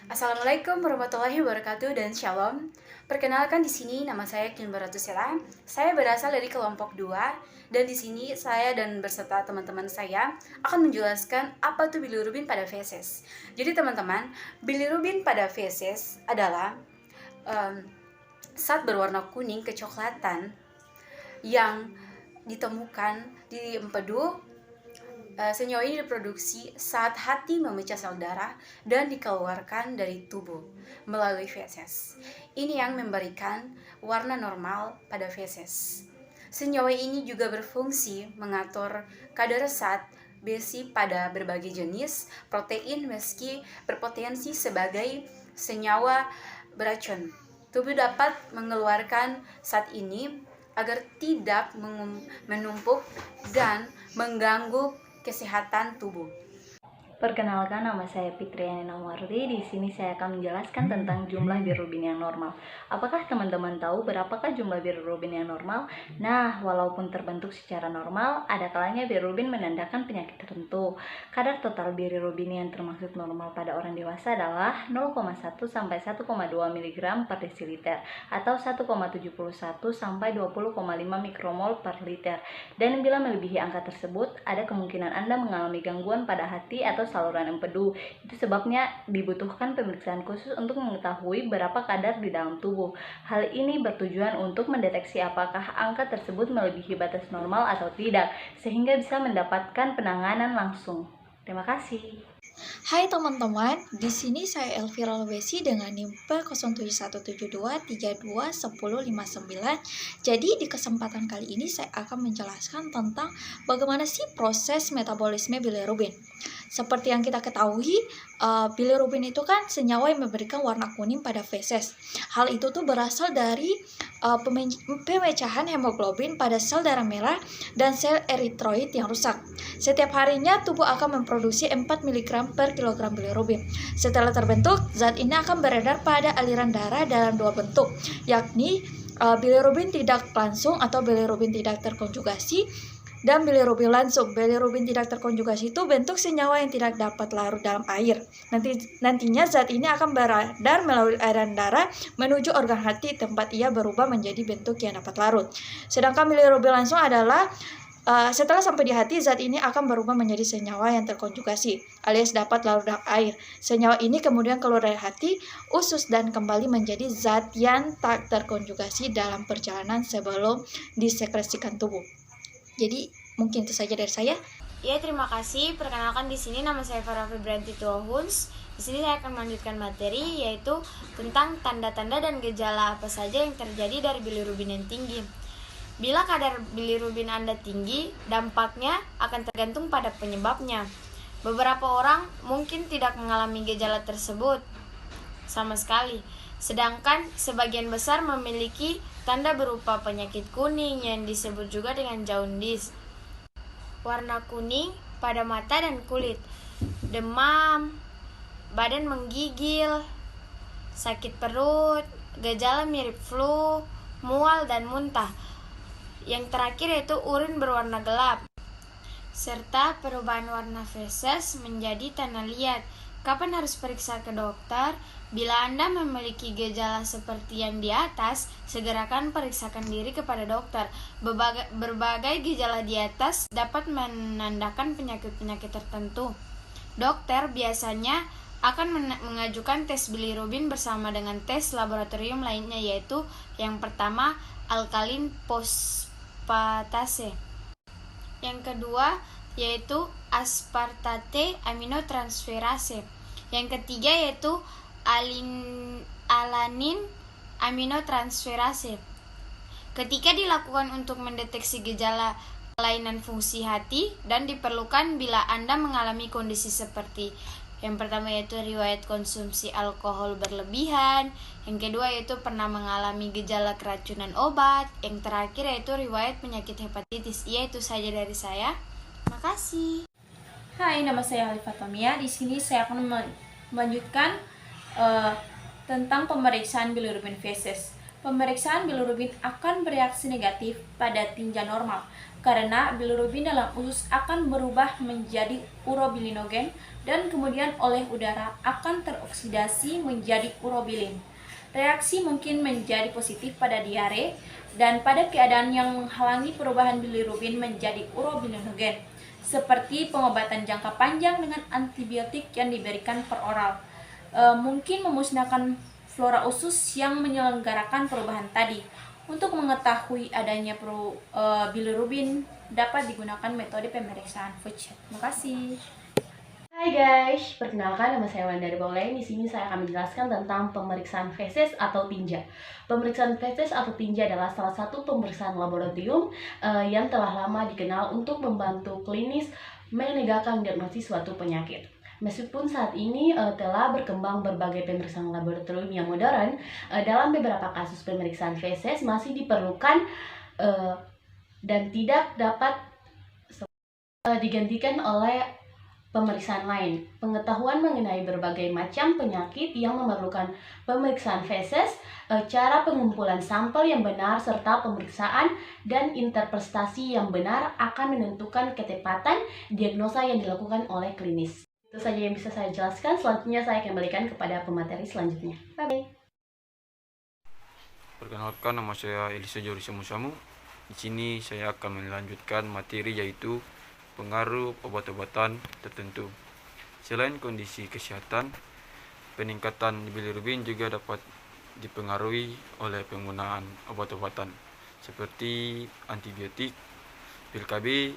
Assalamualaikum warahmatullahi wabarakatuh dan shalom. Perkenalkan di sini nama saya Kim Baratusila. Saya berasal dari kelompok 2 dan di sini saya dan beserta teman-teman saya akan menjelaskan apa itu bilirubin pada feses. Jadi teman-teman, bilirubin pada feses adalah zat berwarna kuning kecoklatan yang ditemukan di empedu. Senyawa ini diproduksi saat hati memecah sel darah dan dikeluarkan dari tubuh melalui feses. Ini yang memberikan warna normal pada feses. Senyawa ini juga berfungsi mengatur kadar zat besi pada berbagai jenis protein meski berpotensi sebagai senyawa beracun. Tubuh dapat mengeluarkan zat ini agar tidak menumpuk dan mengganggu kesehatan tubuh. Perkenalkan, nama saya Fitriani Nawardi. Di sini saya akan menjelaskan tentang jumlah bilirubin yang normal. Apakah teman-teman tahu berapakah jumlah bilirubin yang normal? Nah, walaupun terbentuk secara normal, ada kalanya bilirubin menandakan penyakit tertentu. Kadar total bilirubin yang termasuk normal pada orang dewasa adalah 0,1 sampai 1,2 mg per desiliter atau 1,71 sampai 20,5 mikromol per liter. Dan bila melebihi angka tersebut, ada kemungkinan Anda mengalami gangguan pada hati atau saluran empedu. Itu sebabnya dibutuhkan pemeriksaan khusus untuk mengetahui berapa kadar di dalam tubuh. Hal ini bertujuan untuk mendeteksi apakah angka tersebut melebihi batas normal atau tidak, sehingga bisa mendapatkan penanganan langsung. Terima kasih. Hai teman-teman, di sini saya Elvira Lubesi dengan NIM 071323211059. Jadi di kesempatan kali ini saya akan menjelaskan tentang bagaimana sih proses metabolisme bilirubin. Seperti yang kita ketahui, bilirubin itu kan senyawa yang memberikan warna kuning pada feses. Hal itu tuh berasal dari pemecahan hemoglobin pada sel darah merah dan sel eritroid yang rusak. Setiap harinya tubuh akan memproduksi 4 mg per kilogram bilirubin. Setelah terbentuk, zat ini akan beredar pada aliran darah dalam dua bentuk, yakni bilirubin tidak langsung atau bilirubin tidak terkonjugasi dan bilirubin langsung. Bilirubin tidak terkonjugasi itu bentuk senyawa yang tidak dapat larut dalam air. Nantinya zat ini akan beredar melalui aliran darah menuju organ hati, tempat ia berubah menjadi bentuk yang dapat larut. Sedangkan bilirubin langsung adalah setelah sampai di hati, zat ini akan berubah menjadi senyawa yang terkonjugasi, alias dapat larut dalam air. Senyawa ini kemudian keluar dari hati, usus, dan kembali menjadi zat yang tak terkonjugasi dalam perjalanan sebelum disekresikan tubuh. Jadi, mungkin itu saja dari saya. Ya, terima kasih. Perkenalkan, di sini nama saya Farah Febranti Tuahuns. Di sini saya akan melanjutkan materi, yaitu tentang tanda-tanda dan gejala apa saja yang terjadi dari bilirubin yang tinggi. Bila kadar bilirubin Anda tinggi, dampaknya akan tergantung pada penyebabnya. Beberapa orang mungkin tidak mengalami gejala tersebut sama sekali, sedangkan sebagian besar memiliki tanda berupa penyakit kuning yang disebut juga dengan jaundice, warna kuning pada mata dan kulit, demam, badan menggigil, sakit perut, gejala mirip flu, mual dan muntah. Yang terakhir yaitu urin berwarna gelap, serta perubahan warna feses menjadi tanah liat. Kapan harus periksa ke dokter? Bila Anda memiliki gejala seperti yang di atas, segerakan periksakan diri kepada dokter. Berbagai gejala di atas dapat menandakan penyakit-penyakit tertentu. Dokter biasanya akan mengajukan tes bilirubin bersama dengan tes laboratorium lainnya, yaitu yang pertama alkalin fosfatase, yang kedua yaitu aspartate aminotransferase, yang ketiga yaitu alanin aminotransferase. Ketika dilakukan untuk mendeteksi gejala kelainan fungsi hati dan diperlukan bila Anda mengalami kondisi seperti yang pertama yaitu riwayat konsumsi alkohol berlebihan, yang kedua yaitu pernah mengalami gejala keracunan obat, yang terakhir yaitu riwayat penyakit hepatitis. Itu saja dari saya. Terima kasih. Hai, nama saya Alifah Tomia. Di sini saya akan melanjutkan tentang pemeriksaan bilirubin feses. pemeriksaan bilirubin akan bereaksi negatif pada tinja normal karena bilirubin dalam usus akan berubah menjadi urobilinogen dan kemudian oleh udara akan teroksidasi menjadi urobilin. Reaksi mungkin menjadi positif pada diare dan pada keadaan yang menghalangi perubahan bilirubin menjadi urobilinogen, seperti pengobatan jangka panjang dengan antibiotik yang diberikan per oral. Mungkin memusnahkan flora usus yang menyelenggarakan perubahan tadi. Untuk mengetahui adanya bilirubin dapat digunakan metode pemeriksaan Fuchs. Terima kasih. Hai guys, perkenalkan nama saya Wanda dari Boleng. Di sini saya akan menjelaskan tentang pemeriksaan feses atau tinja. Pemeriksaan feses atau tinja adalah salah satu pemeriksaan laboratorium yang telah lama dikenal untuk membantu klinis menegakkan diagnosis suatu penyakit. Meskipun saat ini telah berkembang berbagai pemeriksaan laboratorium yang modern, dalam beberapa kasus pemeriksaan feses masih diperlukan dan tidak dapat digantikan oleh pemeriksaan lain. Pengetahuan mengenai berbagai macam penyakit yang memerlukan pemeriksaan feses, cara pengumpulan sampel yang benar, serta pemeriksaan dan interpretasi yang benar akan menentukan ketepatan diagnosa yang dilakukan oleh klinis. Itu saja yang bisa saya jelaskan. Selanjutnya saya kembalikan kepada pemateri selanjutnya. Bye-bye. Perkenalkan, nama saya Elisa Jorisa Musamu. Di sini saya akan melanjutkan materi yaitu pengaruh obat-obatan tertentu. Selain kondisi kesehatan, peningkatan bilirubin juga dapat dipengaruhi oleh penggunaan obat-obatan seperti antibiotik, pil KB,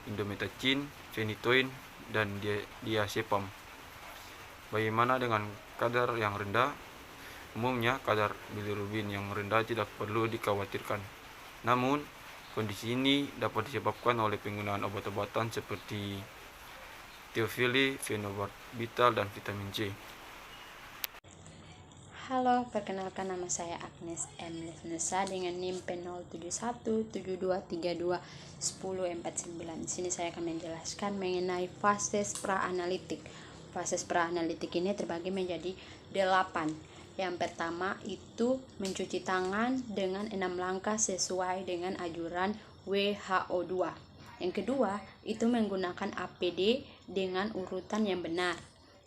indomethacin, phenytoin, dan diazepam. Bagaimana dengan kadar yang rendah? Umumnya kadar bilirubin yang rendah tidak perlu dikhawatirkan. Namun, kondisi ini dapat disebabkan oleh penggunaan obat-obatan seperti teofili, phenobarbital, dan vitamin C. Halo, perkenalkan nama saya Agnes M. Lesnesa dengan NIM P07172321049. Di sini saya akan menjelaskan mengenai fases praanalitik. Fases praanalitik ini terbagi menjadi 8. Yang pertama itu mencuci tangan dengan 6 langkah sesuai dengan anjuran WHO2. Yang kedua itu menggunakan APD dengan urutan yang benar.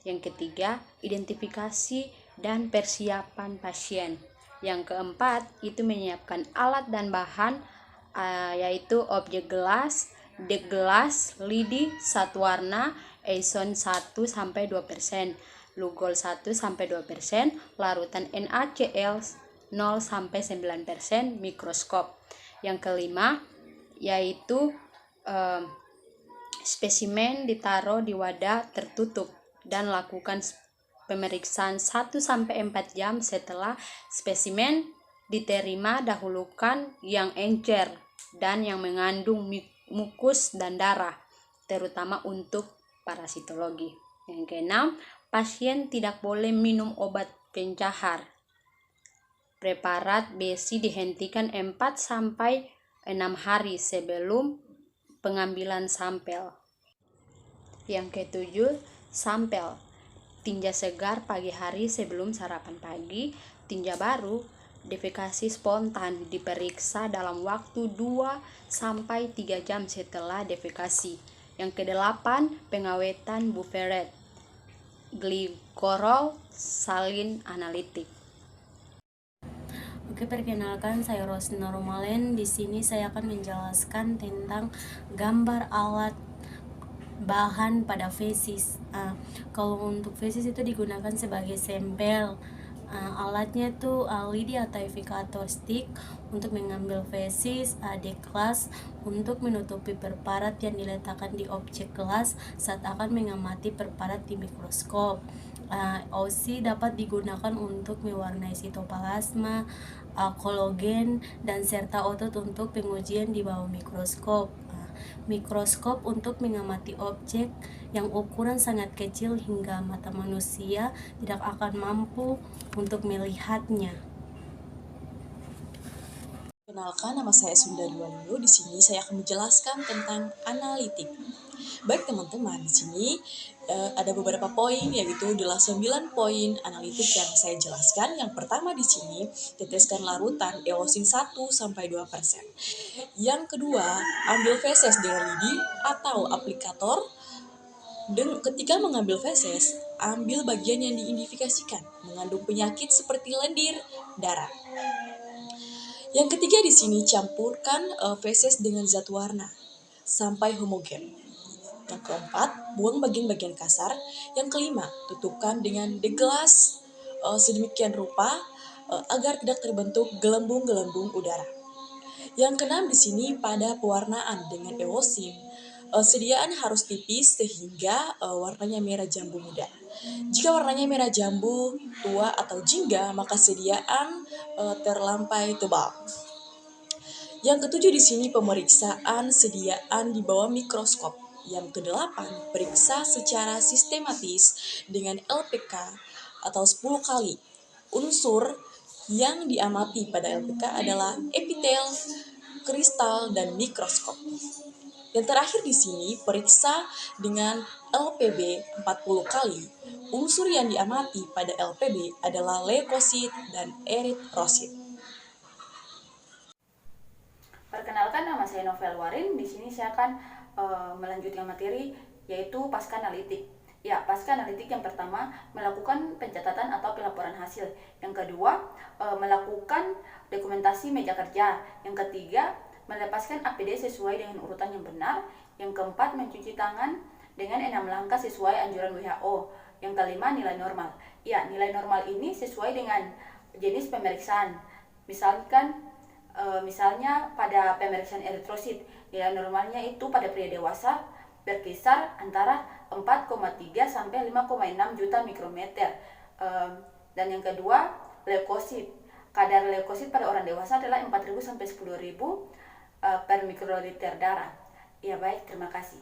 Yang ketiga, identifikasi dan persiapan pasien. Yang keempat, itu menyiapkan alat dan bahan yaitu objek gelas, dek gelas, lidi, satu warna, ozon 1-2%, Lugol 1-2%, larutan NaCl 0-9%, mikroskop. Yang kelima, yaitu spesimen ditaruh di wadah tertutup dan lakukan pemeriksaan 1-4 jam setelah spesimen diterima. Dahulukan yang encer dan yang mengandung mukus dan darah, terutama untuk parasitologi. Yang keenam, pasien tidak boleh minum obat pencahar. Preparat besi dihentikan 4-6 hari sebelum pengambilan sampel. Yang ketujuh, sampel. Tinja segar pagi hari sebelum sarapan pagi. Tinja baru, defekasi spontan diperiksa dalam waktu 2-3 jam setelah defekasi. Yang kedelapan, pengawetan buferet, glikorol, salin analitik. Oke, perkenalkan saya Rosna Romalen. Di sini saya akan menjelaskan tentang gambar alat bahan pada fesis. Kalau untuk fesis itu digunakan sebagai sampel. Alatnya itu lidi atau evikator stick untuk mengambil fesis, dek gelas untuk menutupi perparat yang diletakkan di objek gelas saat akan mengamati perparat di mikroskop. OC dapat digunakan untuk mewarnai sitoplasma, kolagen, dan serta otot untuk pengujian di bawah mikroskop. Mikroskop untuk mengamati objek yang ukuran sangat kecil hingga mata manusia tidak akan mampu untuk melihatnya. Kenalkan, nama saya Sunda Dualio. Di sini saya akan menjelaskan tentang analitik. Baik teman-teman, di sini ada beberapa poin, yaitu adalah 9 poin analitik yang saya jelaskan. Yang pertama di sini, teteskan larutan eosin 1-2%. Yang kedua, ambil feses dengan lidi atau aplikator. Dan ketika mengambil feses, ambil bagian yang diidentifikasikan mengandung penyakit seperti lendir darah. Yang ketiga di sini, campurkan feses dengan zat warna sampai homogen. Yang keempat, buang bagian-bagian kasar. Yang kelima, tutupkan dengan deglas sedemikian rupa agar tidak terbentuk gelembung-gelembung udara. Yang keenam di sini, pada pewarnaan dengan eosin, sediaan harus tipis sehingga warnanya merah jambu muda. Jika warnanya merah jambu tua atau jingga, maka sediaan terlampau tebal. Yang ketujuh di sini, pemeriksaan sediaan di bawah mikroskop. Yang kedelapan, periksa secara sistematis dengan LPK atau 10 kali. Unsur yang diamati pada LPK adalah epitel, kristal, dan mikroskop. Yang terakhir di sini, periksa dengan LPB 40 kali. Unsur yang diamati pada LPB adalah leukosit dan eritrosit. Perkenalkan, nama saya Novel Warin. Di sini saya akan melanjutkan materi yaitu pasca analitik. Ya, pasca analitik yang pertama melakukan pencatatan atau pelaporan hasil. Yang kedua, melakukan dokumentasi meja kerja. Yang ketiga, melepaskan APD sesuai dengan urutan yang benar. Yang keempat, mencuci tangan dengan 6 langkah sesuai anjuran WHO. Yang kelima, nilai normal. Ya, nilai normal ini sesuai dengan jenis pemeriksaan. Misalnya pada pemeriksaan eritrosit, nilai normalnya itu pada pria dewasa berkisar antara 4,3 sampai 5,6 juta mikrometer. Dan yang kedua, leukosit. Kadar leukosit pada orang dewasa adalah 4.000 sampai 10.000 per mikroliter darah. Ya baik, terima kasih.